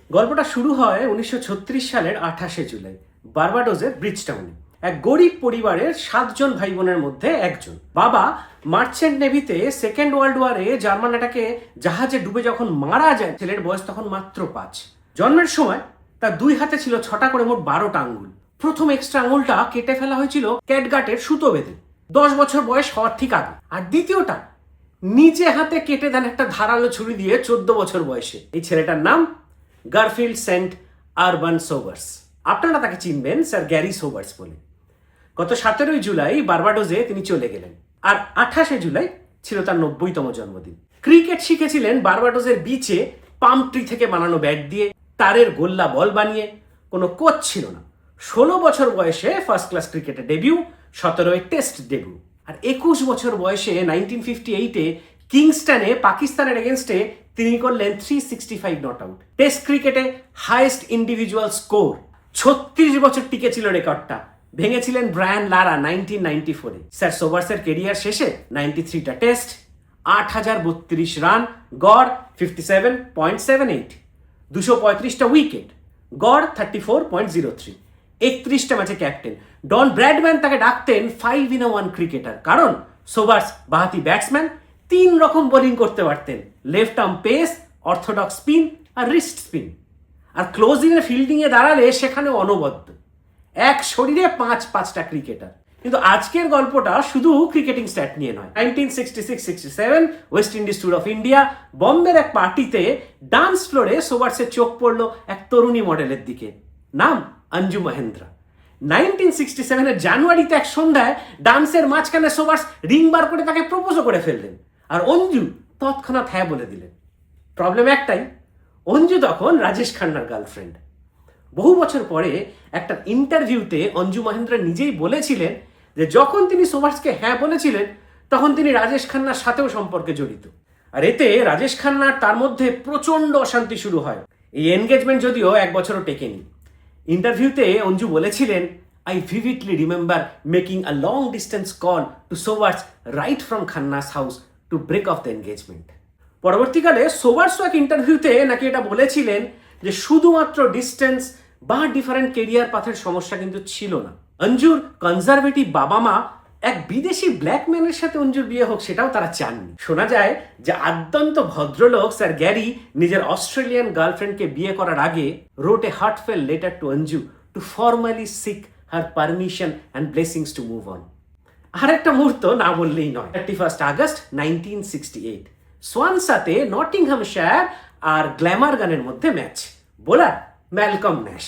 গল্পটা শুরু হয় 1936 সালের 28শে জুলাই বার্বাডোসের ব্রিজটাউনে। এক গরিব পরিবারের 7 ভাই বোনের মধ্যে একজন। বাবা মার্চেন্ট নেভিতে সেকেন্ড ওয়ার্ল্ড ওয়ারে জার্মান অ্যাটাকে জাহাজে ডুবে যখন মারা যায়, ছেলের বয়স তখন মাত্র 5। জন্মের সময় তার 2 হাতে ছিল 6টা করে মোট 12টা আঙ্গুল। প্রথম এক্সট্রা আঙুলটা কেটে ফেলা হয়েছিল ক্যাটগাটের সুতো বেঁধে 10 বছর বয়স হওয়ার ঠিক আগে। আর দ্বিতীয়টা নিজে হাতে কেটে দেন একটা ধারালো ছুরি দিয়ে 14 বছর বয়সে। এই ছেলেটার নাম গারফিল্ড সেন্ট আরবান সোবার্স। আপনারা তাকে চিনবেন স্যার গ্যারি সোবার্স বলে। গত 17 জুলাই বার্বাডোসে তিনি চলে গেলেন, আর 28শে জুলাই ছিল তার 90তম জন্মদিন। ক্রিকেট শিখেছিলেন বার্বাডোসের বিচে পাম ট্রি থেকে বানানো ব্যাট দিয়ে, তারের গোল্লা বল বানিয়ে। কোনো কোচ ছিল না। 16 বছর বয়সে ফার্স্ট ক্লাস ক্রিকেটে ডেবিউ, 17 টেস্ট ডেবিউ, আর 21 বছর বয়সে 1958-এ কিংস্টনে পাকিস্তানের এগেনস্টে তিনি করলেন 365 নট আউট। টেস্ট ক্রিকেটে হাইয়েস্ট ইন্ডিভিজুয়াল স্কোর। 36 বছর টিকে ছিল রেকর্ডটা। ভেঙেছিলেন ব্রায়ান লারা 1994-এ। স্যার সোবার্সের কেরিয়ার শেষে 93টা টেস্ট, 8032 রান, গড় 57.78, 235টা উইকেট, গড় 34.03, 31টা ম্যাচে ক্যাপ্টেন। ডন ব্র্যাডম্যান তাকে ডাকতেন 5-in-1 ক্রিকেটার, কারণ সোবার্স বাহাতি ব্যাটসম্যান, 3 রকম বোলিং করতে পারতেন: left arm pace, orthodox spin আর রিস্ট স্পিন। আর ক্লোজিংয়ে ফিল্ডিংয়ে দাঁড়ালে সেখানে অনবদ্য। এক শরীরে 5টা ক্রিকেটার। কিন্তু আজকের গল্পটা শুধু ক্রিকেটিং স্ট্যাট নিয়ে নয়। 1966-67 West Indies tour of India, বম্বের এক পার্টিতে ডান্স ফ্লোরে সোবার্সের চোখ পড়ল এক তরুণী মডেলের দিকে, নাম অঞ্জু মহেন্দ্রা। 1967-এর জানুয়ারিতে এক সন্ধ্যায় ডান্সের মাঝখানে সোবার্স রিং বার করে তাকে প্রপোজও করে ফেললেন, আর অঞ্জু তৎক্ষণাৎ হ্যাঁ বলে দিলেন। প্রবলেম একটাই, অঞ্জু তখন রাজেশ খান্নার গার্লফ্রেন্ড। বহু বছর পরে একটা ইন্টারভিউতে অঞ্জু মহেন্দ্রা নিজেই বলেছিলেন যে যখন তিনি সোবার্সকে হ্যাঁ বলেছিলেন তখন তিনি রাজেশ খান্নার সাথেও সম্পর্কে জড়িত। আর এতে রাজেশ খান্নার তার মধ্যে প্রচণ্ড অশান্তি শুরু হয়। এই এনগেজমেন্ট যদিও 1 বছরও টেকেনি। ইন্টারভিউতে অঞ্জু বলেছিলেন, I vividly remember making a long distance call to Sobers right from Khanna's house to break off the engagement. পরবর্তীকালে সোবার্সও এক ইন্টারভিউতে নাকি এটা বলেছিলেন যে শুধুমাত্র ডিস্টেন্স বা ডিফারেন্ট কেরিয়ার পাথের সমস্যা কিন্তু ছিল না। অঞ্জুর কনজারভেটিভ বাবা মা এক বিদেশি ব্ল্যাকম্যানের সাথে অঞ্জুর বিয়ে হোক সেটাও তারা চাননি। শোনা যায় যে আদ্যন্ত ভদ্রলোক স্যার গ্যারি নিজের অস্ট্রেলিয়ান গার্লফ্রেন্ডকে বিয়ে করার আগে wrote a heartfelt letter to Anju to formally seek her permission and blessings to move on. আর একটা মুহূর্ত না বললেই নয়। 31 আগস্ট 1968 সোয়ানসাতে নটিংহামশায়ার আর গ্ল্যামারগানের মধ্যে match. Bowler Malcolm Nash.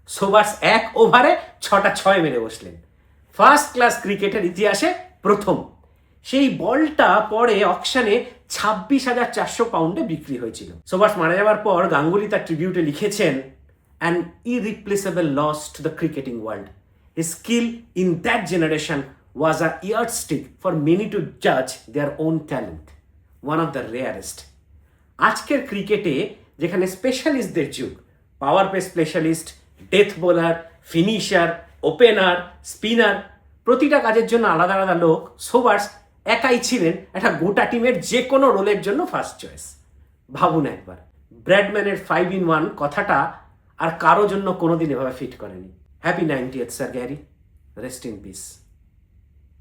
Sobers 1 ওভারে 6টা 6 মেরে বসলেন। ফার্স্ট ক্লাস ক্রিকেটের ইতিহাসে প্রথম। সেই বলটা পরে অকশনে 26,400 পাউন্ডে বিক্রি হয়েছিল। সোবার্স মারা যাওয়ার পর গাঙ্গুলি তার ট্রিবিউটে লিখেছেন, an irreplaceable loss to the cricketing world. His skill in that generation was a yardstick for many to জাজ their own talent, one of the rarest. আজকের ক্রিকেটে যেখানে স্পেশালিস্টদের যুগ, power play specialist, death bowler, finisher, opener, spinner, প্রতিটা কাজের জন্য আলাদা আলাদা লোক, সোবার্স একাই ছিলেন একটা গোটা টিমের যে কোনো রোলের জন্য ফার্স্ট চয়েস। ভাবুন একবার, ব্র্যাডম্যানের 5-in-1 কথাটা আর কারো জন্য কোনোদিন এভাবে ফিট করেনি। Happy 90th sir Gary, rest in piece.